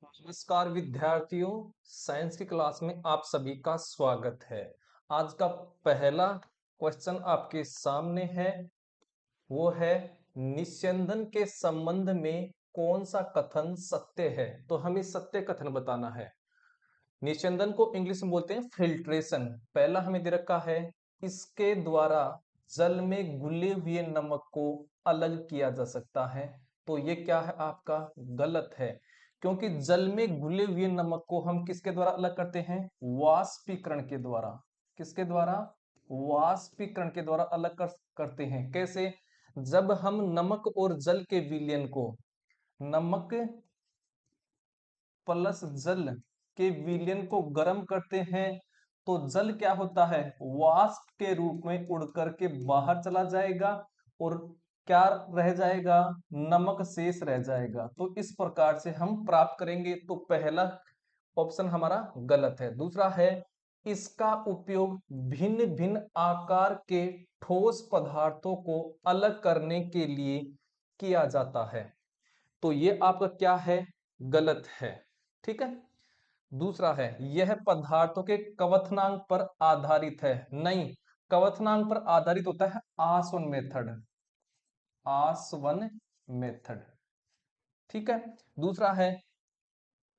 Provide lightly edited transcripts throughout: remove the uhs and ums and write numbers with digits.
नमस्कार विद्यार्थियों, साइंस की क्लास में आप सभी का स्वागत है। आज का पहला क्वेश्चन आपके सामने है। वो है, निस्यंदन के संबंध में कौन सा कथन सत्य है। तो हमें सत्य कथन बताना है। निस्यंदन को इंग्लिश में बोलते हैं फिल्ट्रेशन। पहला हमें दे रखा है, इसके द्वारा जल में घुले हुए नमक को अलग किया जा सकता है। तो ये क्या है आपका? गलत है, क्योंकि जल में घुले हुए नमक को हम किसके द्वारा अलग करते हैं? वाष्पीकरण के द्वारा। किसके द्वारा? वाष्पीकरण के द्वारा अलग करते हैं। कैसे? जब हम नमक और जल के विलयन को, नमक प्लस जल के विलयन को गर्म करते हैं, तो जल क्या होता है? वाष्प के रूप में उड़ करके बाहर चला जाएगा और क्या रह जाएगा? नमक शेष रह जाएगा। तो इस प्रकार से हम प्राप्त करेंगे। तो पहला ऑप्शन हमारा गलत है। दूसरा है, इसका उपयोग भिन्न भिन्न आकार के ठोस पदार्थों को अलग करने के लिए किया जाता है। तो ये आपका क्या है? गलत है। ठीक है। दूसरा है, यह पदार्थों के क्वथनांक पर आधारित है। नहीं, क्वथनांक पर आधारित होता है आसवन मेथड। आसवन मेथड। ठीक है। दूसरा है,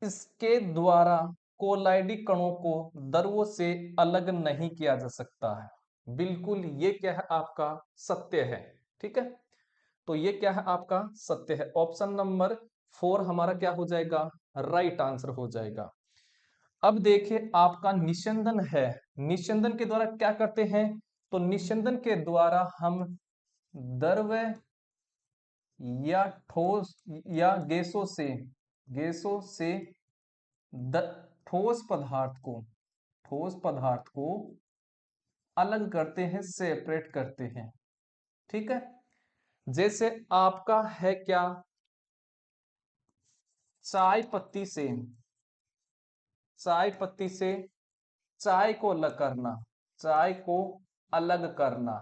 इसके द्वारा कोलाइडी कणों को द्रव्यों से अलग नहीं किया जा सकता है। बिल्कुल, ये क्या है आपका? सत्य है। ठीक है। तो ये क्या है आपका? सत्य है। ऑप्शन नंबर 4 हमारा क्या हो जाएगा? राइट आंसर हो जाएगा। अब देखिए, आपका निस्यंदन है। निस्यंदन के द्वारा क्या करते हैं? तो निस्यंदन के द्वारा हम द्रव या ठोस या गैसों से द, ठोस पदार्थ को ठोस पदार्थ को अलग करते हैं, सेपरेट करते हैं। ठीक है। जैसे आपका है क्या? चाय पत्ती से चाय पत्ती से चाय को अलग करना, चाय को अलग करना।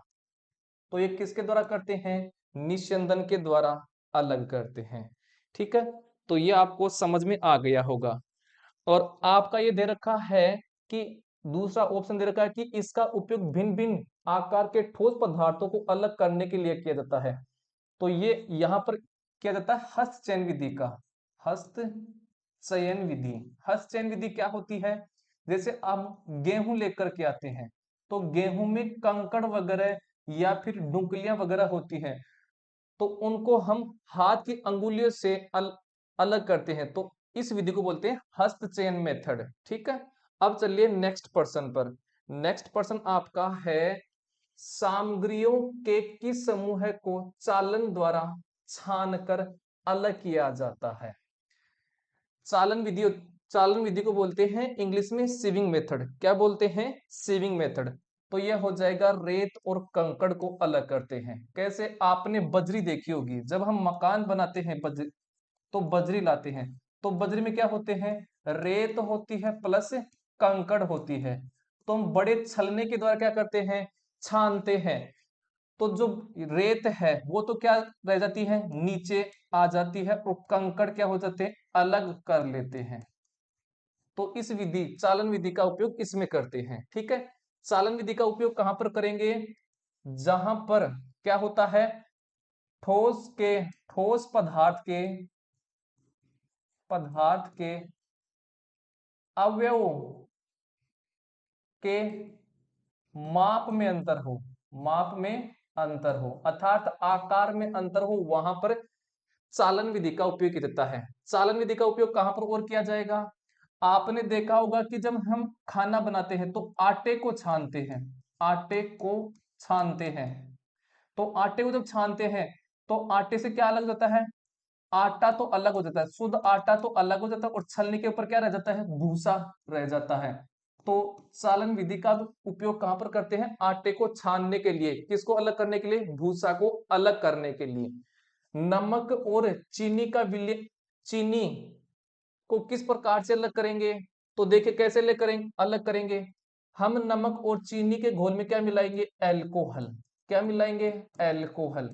तो ये किसके द्वारा करते हैं? निस्यंदन के द्वारा अलग करते हैं। ठीक है। तो ये आपको समझ में आ गया होगा। और आपका ये दे रखा है कि दूसरा ऑप्शन दे रखा है कि इसका उपयोग भिन्न भिन्न आकार के ठोस पदार्थों को अलग करने के लिए किया जाता है। तो ये यहां पर किया जाता है हस्तचयन विधि का। हस्तचयन विधि। हस्तचयन विधि क्या होती है? जैसे आप गेहूं लेकर के आते हैं, तो गेहूं में कंकड़ वगैरह या फिर डुंकलियां वगैरह होती हैं, तो उनको हम हाथ की अंगुलियों से अलग करते हैं। तो इस विधि को बोलते हैं हस्तचयन मेथड। ठीक है। अब चलिए नेक्स्ट पर्सन पर। नेक्स्ट पर्सन आपका है, सामग्रियों के किस समूह को चालन द्वारा छानकर अलग किया जाता है? चालन विधि चालन विधि को बोलते हैं इंग्लिश में सीविंग मेथड। क्या बोलते हैं? Sieving method. तो यह हो जाएगा, रेत और कंकड़ को अलग करते हैं। कैसे? आपने बजरी देखी होगी। जब हम मकान बनाते हैं बजरी, तो बजरी लाते हैं, तो बजरी में क्या होते हैं? रेत होती है प्लस कंकड़ होती है। तो हम बड़े छलने के द्वारा क्या करते हैं? छानते हैं। तो जो रेत है वो तो क्या रह जाती है? नीचे आ जाती है, और कंकड़ क्या हो जाते हैं? अलग कर लेते हैं। तो इस विधि, चालन विधि का उपयोग इसमें करते हैं। ठीक है। चालन विधि का उपयोग कहां पर करेंगे? जहां पर क्या होता है? ठोस पदार्थ के अवयवों के माप में अंतर हो। माप में अंतर हो, अर्थात आकार में अंतर हो, वहां पर चालन विधि का उपयोग किया जाता है। चालन विधि का उपयोग कहां पर और किया जाएगा? आपने देखा होगा कि जब हम खाना बनाते हैं तो आटे को छानते हैं। आटे को छानते हैं। तो आटे को जब छानते हैं, तो आटे से क्या अलग हो जाता है? आटा तो अलग हो जाता है, शुद्ध आटा तो अलग हो जाता है, और छलनी के ऊपर क्या रह जाता है? भूसा रह जाता है। तो सालन विधि का उपयोग कहां पर करते हैं? आटे को छानने के लिए। किसको अलग करने के लिए? भूसा को अलग करने के लिए। नमक और चीनी का विलय, चीनी को किस प्रकार से अलग करेंगे? तो देखिए कैसे अलग करेंगे। हम नमक और चीनी के घोल में क्या मिलाएंगे? एल्कोहल। क्या मिलाएंगे? एल्कोहल।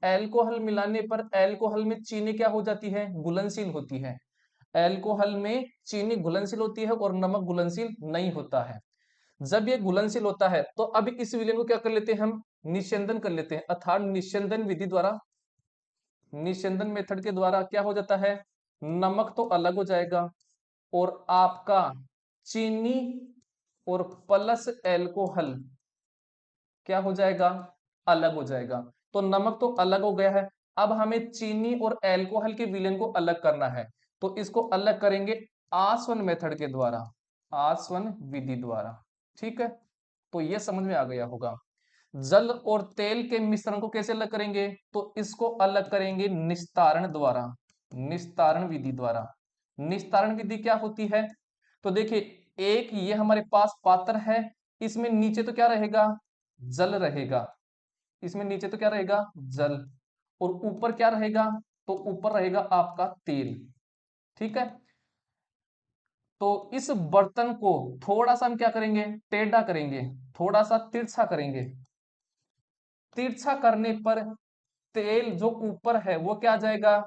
एल्कोहल मिलाने पर एल्कोहल में चीनी क्या हो जाती है? घुलनशील होती है। एल्कोहल में चीनी घुलनशील होती है और नमक घुलनशील नहीं होता है। जब ये घुलनशील होता है तो अब इस विलयन को क्या कर लेते हैं हम, निस्यंदन कर लेते हैं, अर्थात निस्यंदन विधि द्वारा, निस्यंदन मेथड के द्वारा क्या हो जाता है, नमक तो अलग हो जाएगा और आपका चीनी और प्लस एल्कोहल क्या हो जाएगा, अलग हो जाएगा। तो नमक तो अलग हो गया है, अब हमें चीनी और एल्कोहल के विलयन को अलग करना है, तो इसको अलग करेंगे आसवन मेथड के द्वारा, आसवन विधि द्वारा। ठीक है, तो ये समझ में आ गया होगा। जल और तेल के मिश्रण को कैसे अलग करेंगे, तो इसको अलग करेंगे निस्तारण द्वारा, निस्तारण विधि द्वारा। निस्तारण विधि क्या होती है, तो देखिए एक ये हमारे पास पात्र है, इसमें नीचे तो क्या रहेगा, जल रहेगा, इसमें नीचे तो क्या रहेगा, जल, और ऊपर क्या रहेगा, तो ऊपर रहेगा आपका तेल। ठीक है, तो इस बर्तन को थोड़ा सा हम क्या करेंगे, टेढ़ा करेंगे, थोड़ा सा तिरछा करेंगे, तिरछा करने पर तेल जो ऊपर है वो क्या आ जाएगा,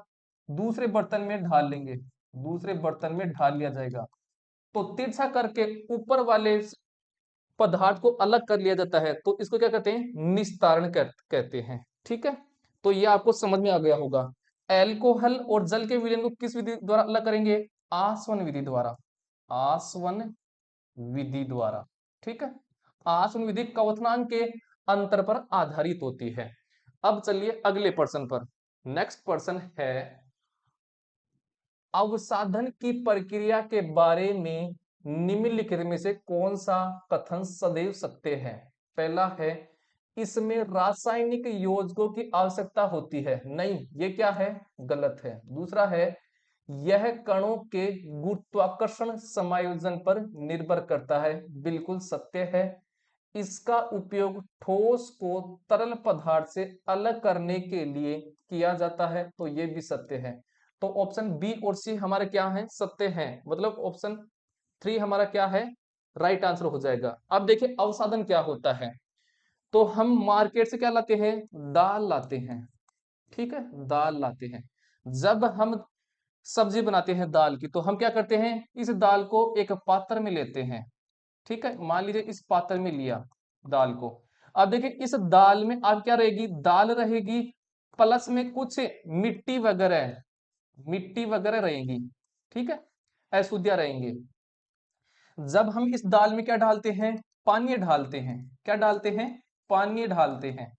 दूसरे बर्तन में ढाल लेंगे, दूसरे बर्तन में ढाल लिया जाएगा। तो तिरछा करके ऊपर वाले पदार्थ को अलग कर लिया जाता है, तो इसको क्या कहते हैं, निस्तारण कहते हैं। ठीक है, तो ये आपको समझ में आ गया होगा। एल्कोहल और जल के विलयन को किस विधि द्वारा अलग करेंगे, आसवन विधि द्वारा, आसवन विधि द्वारा। ठीक है, आसवन विधि क्वथनांक के अंतर पर आधारित होती है। अब चलिए अगले प्रश्न पर। नेक्स्ट प्रश्न है, अवसाधन की प्रक्रिया के बारे में निम्नलिखित में से कौन सा कथन सदैव सत्य है। पहला है, इसमें रासायनिक योजकों की आवश्यकता होती है, नहीं ये क्या है, गलत है। दूसरा है, यह कणों के गुरुत्वाकर्षण समायोजन पर निर्भर करता है, बिल्कुल सत्य है। इसका उपयोग ठोस को तरल पदार्थ से अलग करने के लिए किया जाता है, तो ये भी सत्य है। तो ऑप्शन बी और सी हमारे क्या हैं, सत्य हैं, मतलब ऑप्शन 3 हमारा क्या है, राइट आंसर हो जाएगा। अब देखिए अवसाधन क्या होता है, तो हम मार्केट से क्या लाते हैं, दाल लाते हैं। ठीक है, दाल लाते हैं, जब हम सब्जी बनाते हैं दाल की, तो हम क्या करते हैं, इस दाल को एक पात्र में लेते हैं। ठीक है, मान लीजिए इस पात्र में लिया दाल को। अब देखिए इस दाल में अब क्या रहेगी, दाल रहेगी, प्लस में कुछ मिट्टी वगैरह, मिट्टी वगैरह रहेगी। ठीक है, अशुद्धियां रहेंगे। जब हम इस दाल में क्या डालते हैं, पानी डालते हैं, क्या डालते हैं, पानी डालते हैं।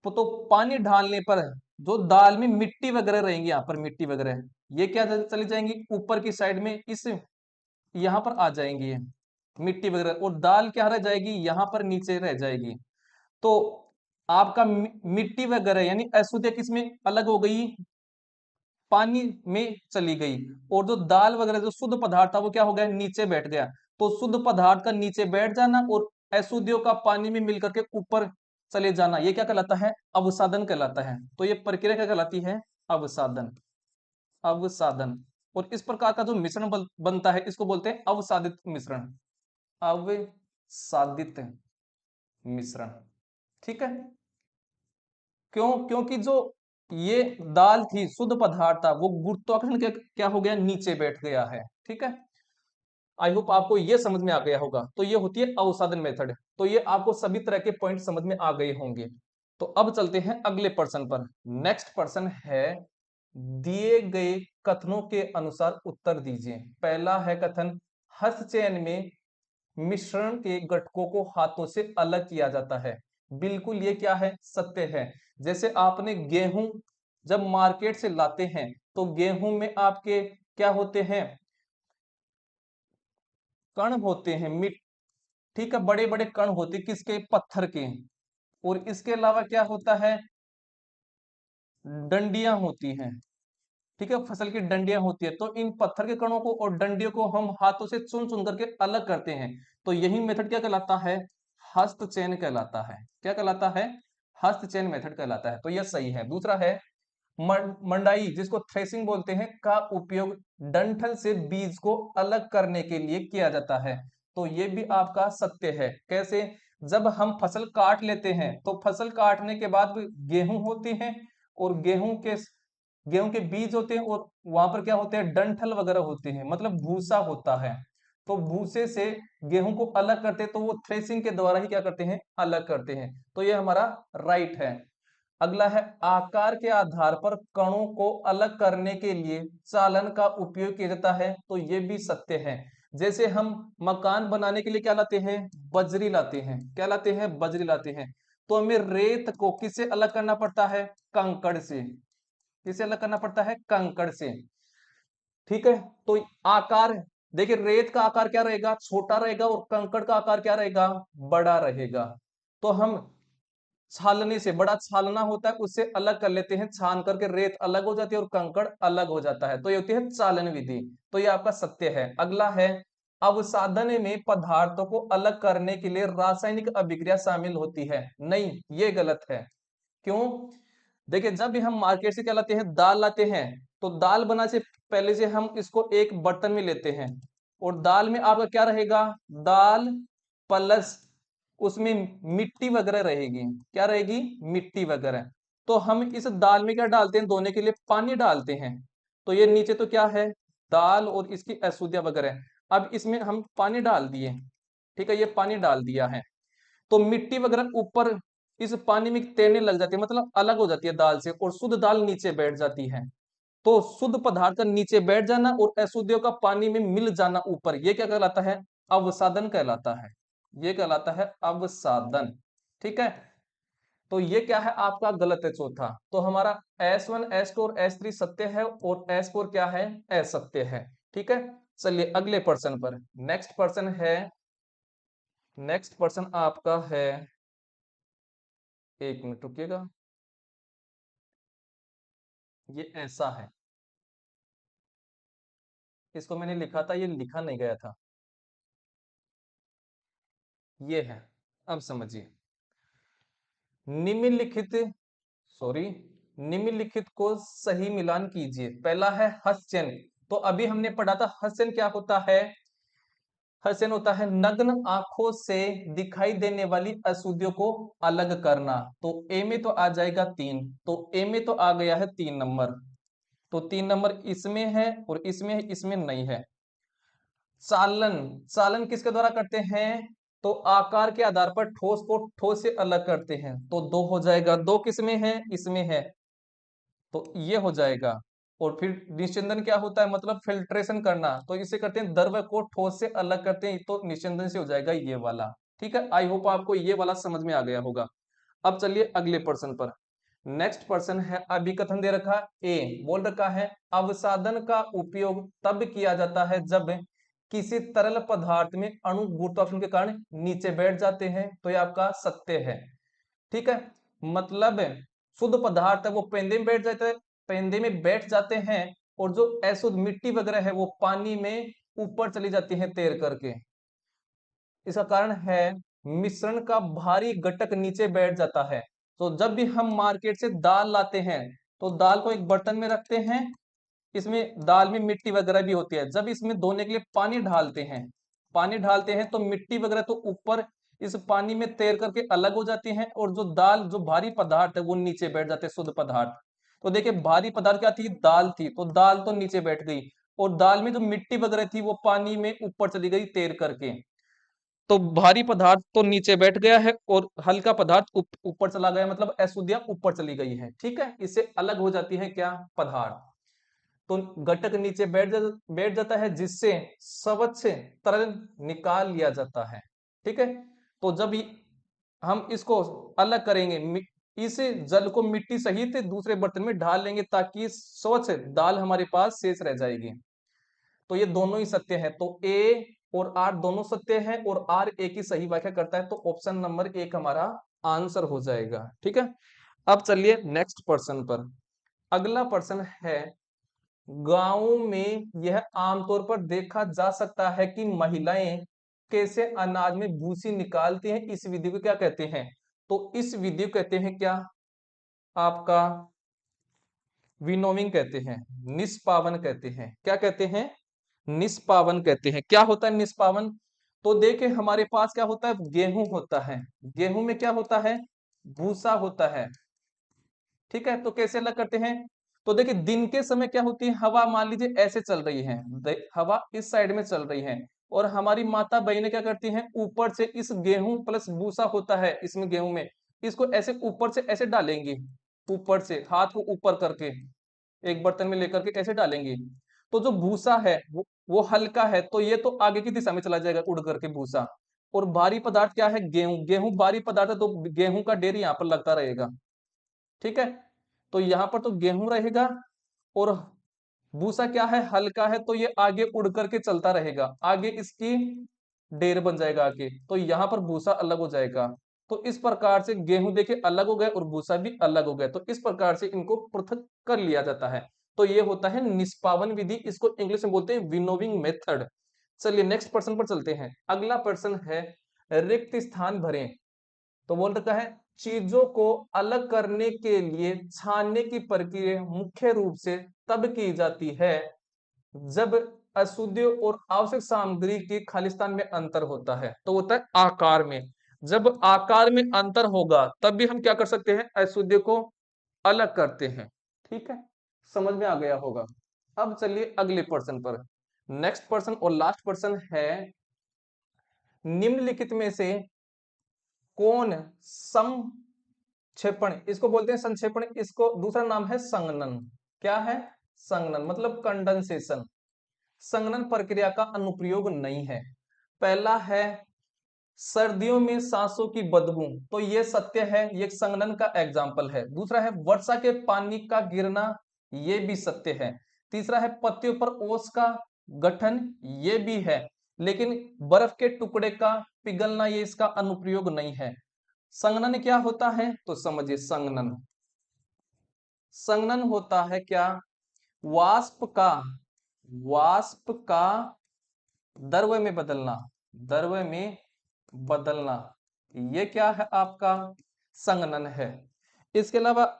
तो पानी डालने पर जो दाल में मिट्टी वगैरह रहेंगी, यहाँ पर मिट्टी वगैरह, ये क्या चली जाएंगी ऊपर की साइड में, इस यहाँ पर आ जाएंगी ये मिट्टी वगैरह, और दाल क्या रह जाएगी, यहाँ पर नीचे रह जाएगी। तो आपका मिट्टी वगैरह यानी अशुद्धियां किसमें अलग हो गई, पानी में चली गई, और जो दाल वगैरह जो शुद्ध पदार्थ था वो क्या हो गया, नीचे बैठ गया। तो शुद्ध पदार्थ का नीचे बैठ जाना और अशुद्धियों का पानी में मिलकर के ऊपर चले जाना, ये क्या कहलाता है, अवसादन कहलाता है। तो ये प्रक्रिया क्या कहलाती है, अवसादन, अवसादन। और इस प्रकार का जो मिश्रण बनता है इसको बोलते हैं अवसादित मिश्रण, अवसादित मिश्रण। ठीक है, क्यों, क्योंकि जो ये दाल थी, शुद्ध पदार्थ था, वो गुरुत्वाकर्षण के क्या हो गया, नीचे बैठ गया है। ठीक है, आई होप आपको ये समझ में आ गया होगा। तो ये होती है अवसादन मेथड। तो ये आपको सभी तरह के पॉइंट समझ में आ गए होंगे। तो अब चलते हैं अगले प्रश्न पर। नेक्स्ट प्रश्न है, दिए गए कथनों के अनुसार उत्तर दीजिए। पहला है कथन, हस्तचयन में मिश्रण के घटकों को हाथों से अलग किया जाता है, बिल्कुल ये क्या है, सत्य है। जैसे आपने गेहूं जब मार्केट से लाते हैं, तो गेहूं में आपके क्या होते हैं, कण होते हैं, मिट, ठीक है, बड़े बड़े कण होते हैं, किसके, पत्थर के। और इसके अलावा क्या होता है, डंडियां होती हैं। ठीक है, फसल की डंडियां होती है। तो इन पत्थर के कणों को और डंडियों को हम हाथों से चुन चुन करके अलग करते हैं। तो यही मेथड क्या कहलाता है, हस्तचयन कहलाता है। क्या कहलाता है, हस्तचयन मेथड कहलाता है। तो यह सही है। दूसरा है, मंडाई जिसको थ्रेसिंग बोलते हैं, का उपयोग डंठल से बीज को अलग करने के लिए किया जाता है। तो ये भी आपका सत्य है। कैसे, जब हम फसल काट लेते हैं, तो फसल काटने के बाद गेहूं होते हैं, और गेहूं के गेहूं के बीज होते हैं और वहां पर क्या होते हैं, डंठल वगैरह होते हैं, मतलब भूसा होता है। तो भूसे से गेहूं को अलग करते हैं, तो वो थ्रेसिंग के द्वारा ही क्या करते हैं, अलग करते हैं। तो ये हमारा राइट है। अगला है, आकार के आधार पर कणों को अलग करने के लिए चालन का उपयोग किया जाता है। तो ये भी सत्य है। जैसे हम मकान बनाने के लिए क्या लाते हैं, बजरी लाते हैं। क्या लाते हैं, बजरी लाते हैं। तो हमें रेत को किससे अलग करना पड़ता है, कंकड़ से। किससे अलग करना पड़ता है, कंकड़ से। ठीक है। तो आकार, देखिए रेत का आकार क्या रहेगा, छोटा रहेगा, और कंकड़ का आकार क्या रहेगा, बड़ा रहेगा। तो हम छालने से, बड़ा छालना होता है उससे अलग कर लेते हैं, छान करके रेत अलग हो जाती है और कंकड़ अलग हो जाता है। तो ये होती है चालन विधि। तो ये आपका सत्य है। अगला है, अवसाधन में पदार्थों को अलग करने के लिए रासायनिक अभिक्रिया शामिल होती है। नहीं, ये गलत है। क्यों? देखिए, जब भी हम मार्केट से क्या लाते हैं, दाल लाते हैं, तो दाल बनाने से पहले से हम इसको एक बर्तन में लेते हैं, और दाल में आपका क्या रहेगा, दाल प्लस उसमें मिट्टी वगैरह रहेगी। क्या रहेगी, मिट्टी वगैरह। तो हम इस दाल में क्या डालते हैं, धोने के लिए पानी डालते हैं। तो ये नीचे तो क्या है, दाल और इसकी अशुद्धियां वगैरह। अब इसमें हम पानी डाल दिए, ठीक है, ये पानी डाल दिया है। तो मिट्टी वगैरह ऊपर इस पानी में तैरने लग जाती है, मतलब अलग हो जाती है दाल से, और शुद्ध दाल नीचे बैठ जाती है। तो शुद्ध पदार्थ का नीचे बैठ जाना और अशुद्धियों का पानी में मिल जाना ऊपर, ये क्या कहलाता है, अवसादन कहलाता है। ये कहलाता है अवसादन। ठीक है। तो ये क्या है, आपका गलत है चौथा। तो हमारा S1 S2 और S3 सत्य है, और S4 क्या है, असत्य है। ठीक है। चलिए अगले पर्सन पर। नेक्स्ट पर्सन है, नेक्स्ट पर्सन आपका है, एक मिनट रुकिएगा, ये ऐसा है। इसको मैंने लिखा था, ये लिखा नहीं गया था। ये है, अब समझिए। निम्नलिखित, सॉरी, निम्नलिखित को सही मिलान कीजिए। पहला है हस्यन। तो अभी हमने पढ़ा था हस्यन क्या होता है, हस्यन होता है नग्न आंखों से दिखाई देने वाली अशुद्धियों को अलग करना। तो ए में तो आ जाएगा 3, तो ए में तो आ गया है 3 नंबर। तो 3 नंबर इसमें है और इसमें है, इसमें नहीं है। चालन, चालन किसके द्वारा करते हैं, तो आकार के आधार पर ठोस को ठोस से अलग करते हैं। तो 2 हो जाएगा, 2 किसमें है, इसमें है, तो ये हो जाएगा। और फिर निश्चिंदन क्या होता है, मतलब फिल्ट्रेशन करना, तो इसे करते हैं द्रव को ठोस से अलग करते हैं, तो निश्चिंदन से हो जाएगा ये वाला। ठीक है, आई होप आपको ये वाला समझ में आ गया होगा। अब चलिए अगले पर्सन पर। नेक्स्ट पर्सन है, अभिकथन दे रखा ए, बोल रखा है अवसादन का उपयोग तब किया जाता है जब किसी तरल पदार्थ में अणु गुरुत्वाकर्षण के कारण नीचे बैठ जाते हैं। तो ये आपका सत्य है। ठीक है। मतलब शुद्ध पदार्थ है वो पेंदे में बैठ जाते हैं, पेंदे में बैठ जाते हैं, और जो अशुद्ध मिट्टी वगैरह है वो पानी में ऊपर चली जाती है तैर करके। इसका कारण है मिश्रण का भारी घटक नीचे बैठ जाता है। तो जब भी हम मार्केट से दाल लाते हैं, तो दाल को एक बर्तन में रखते हैं, इसमें दाल में मिट्टी वगैरह भी होती है। जब इसमें धोने के लिए पानी ढालते हैं, पानी ढालते हैं, तो मिट्टी वगैरह तो ऊपर इस पानी में तैर करके अलग हो जाती हैं, और जो दाल, जो भारी पदार्थ है वो नीचे बैठ जाते हैं, शुद्ध पदार्थ। तो देखिए भारी पदार्थ क्या थी, दाल थी, तो दाल तो नीचे बैठ गई, और दाल में जो मिट्टी वगैरह थी वो पानी में ऊपर चली गई तैर करके। तो भारी पदार्थ तो नीचे बैठ गया है, और हल्का पदार्थ ऊपर चला गया, मतलब अशुद्धियां ऊपर चली गई है। ठीक है, इससे अलग हो जाती है क्या, पदार्थ। तो घटक नीचे बैठ जाता है, जिससे स्वच्छ तरल निकाल लिया जाता है। ठीक है। तो जब हम इसको अलग करेंगे, इस जल को मिट्टी सहित दूसरे बर्तन में ढाल लेंगे, ताकि स्वच्छ दाल हमारे पास शेष रह जाएगी। तो ये दोनों ही सत्य है। तो ए और आर दोनों सत्य है, और आर ए की सही व्याख्या करता है। तो ऑप्शन नंबर 1 हमारा आंसर हो जाएगा। ठीक है। अब चलिए नेक्स्ट पर्सन पर। अगला पर्सन है, गांव में यह आमतौर पर देखा जा सकता है कि महिलाएं कैसे अनाज में भूसी निकालती हैं। इस विधि को क्या कहते हैं, तो इस विधि को कहते हैं क्या, आपका विनोविंग कहते हैं, निष्पावन कहते हैं। क्या कहते हैं, निष्पावन कहते हैं। क्या होता है निष्पावन, तो देखिए हमारे पास क्या होता है, गेहूं होता है, गेहूं में क्या होता है, भूसा होता है। ठीक है, तो कैसे अलग करते हैं, तो देखिए दिन के समय क्या होती है, हवा मान लीजिए ऐसे चल रही है, हवा इस साइड में चल रही है, और हमारी माता बहनें क्या करती हैं, ऊपर से इस गेहूं प्लस भूसा होता है इसमें, गेहूं में, इसको ऐसे ऊपर से ऐसे डालेंगी, ऊपर से हाथ को ऊपर करके एक बर्तन में लेकर के ऐसे डालेंगे। तो जो भूसा है वो हल्का है, तो ये तो आगे की दिशा में चला जाएगा उड़ करके भूसा। और भारी पदार्थ क्या है, गेहूं, गेहूं भारी पदार्थ है, तो गेहूं का ढेर यहाँ पर लगता रहेगा। ठीक है, तो यहाँ पर तो गेहूं रहेगा, और भूसा क्या है, हल्का है, तो ये आगे उड़ करके चलता रहेगा, आगे इसकी ढेर बन जाएगा आगे, तो यहाँ पर भूसा अलग हो जाएगा। तो इस प्रकार से गेहूं देखिए अलग हो गए और भूसा भी अलग हो गए, तो इस प्रकार से इनको पृथक कर लिया जाता है। तो ये होता है निष्पावन विधि, इसको इंग्लिश में बोलते हैं विनोविंग मेथड। चलिए नेक्स्ट पर्सन पर चलते हैं। अगला पर्सन है रिक्त स्थान भरें। तो बोल रखा है चीजों को अलग करने के लिए छानने की प्रक्रिया मुख्य रूप से तब की जाती है जब अशुद्धियों और आवश्यक सामग्री की खालिस्तान में अंतर होता है। तो होता है आकार में, जब आकार में अंतर होगा तब भी हम क्या कर सकते हैं, अशुद्धियों को अलग करते हैं। ठीक है, समझ में आ गया होगा। अब चलिए अगले पर्सन पर। नेक्स्ट पर्सन और लास्ट पर्सन है निम्नलिखित में से कौन संक्षेपण, इसको बोलते हैं संक्षेपण, इसको दूसरा नाम है संघनन। क्या है, संघनन मतलब कंडेंसेशन। संघनन प्रक्रिया का अनुप्रयोग नहीं है। पहला है सर्दियों में सांसों की बदबू, तो ये सत्य है, ये संघनन का एग्जाम्पल है। दूसरा है वर्षा के पानी का गिरना, ये भी सत्य है। तीसरा है पत्तियों पर ओस का गठन, ये भी है, लेकिन बर्फ के टुकड़े का पिघलना ये इसका अनुप्रयोग नहीं है। संघनन क्या होता है, तो समझिए संघनन, संघनन होता है क्या, वाष्प का, वाष्प का द्रव्य में बदलना, द्रव्य में बदलना, ये क्या है आपका संघनन है। इसके अलावा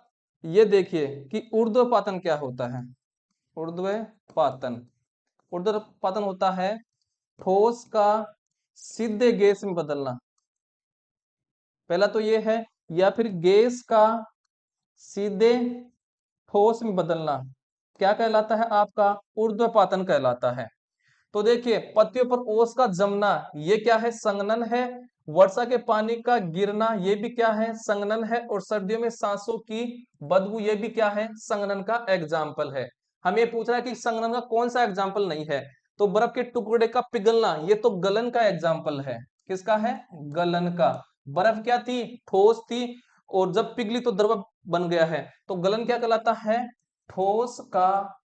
ये देखिए कि ऊर्ध्वपातन क्या होता है, ऊर्ध्वपातन, ऊर्ध्वपातन होता है ठोस का सीधे गैस में बदलना, पहला तो ये है, या फिर गैस का सीधे ठोस में बदलना, क्या कहलाता है आपका, ऊर्ध्वपातन कहलाता है। तो देखिए पत्तियों पर ओस का जमना, ये क्या है, संघनन है। वर्षा के पानी का गिरना, ये भी क्या है, संघनन है। और सर्दियों में सांसों की बदबू, ये भी क्या है, संघनन का एग्जाम्पल है। हमें ये पूछ रहा है कि संघनन का कौन सा एग्जाम्पल नहीं है, तो बर्फ के टुकड़े का पिघलना, ये तो गलन का एग्जाम्पल है। किसका है, गलन का। बर्फ क्या थी, ठोस थी, और जब पिघली तो द्रव बन गया है, तो गलन क्या कहलाता है, ठोस का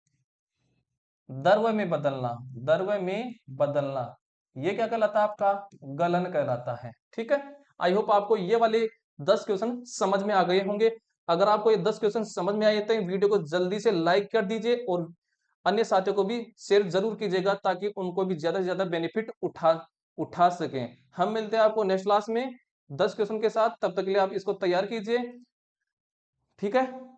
द्रव्य में बदलना, द्रव्य में बदलना, ये क्या कहलाता है आपका, गलन कहलाता है। ठीक है, आई होप आपको ये वाले 10 क्वेश्चन समझ में आ गए होंगे। अगर आपको ये 10 क्वेश्चन समझ में आए तो वीडियो को जल्दी से लाइक कर दीजिए, और अन्य साथियों को भी शेयर जरूर कीजिएगा, ताकि उनको भी ज्यादा से ज्यादा बेनिफिट उठा सकें। हम मिलते हैं आपको नेक्स्ट क्लास में 10 क्वेश्चन के साथ, तब तक के लिए आप इसको तैयार कीजिए। ठीक है।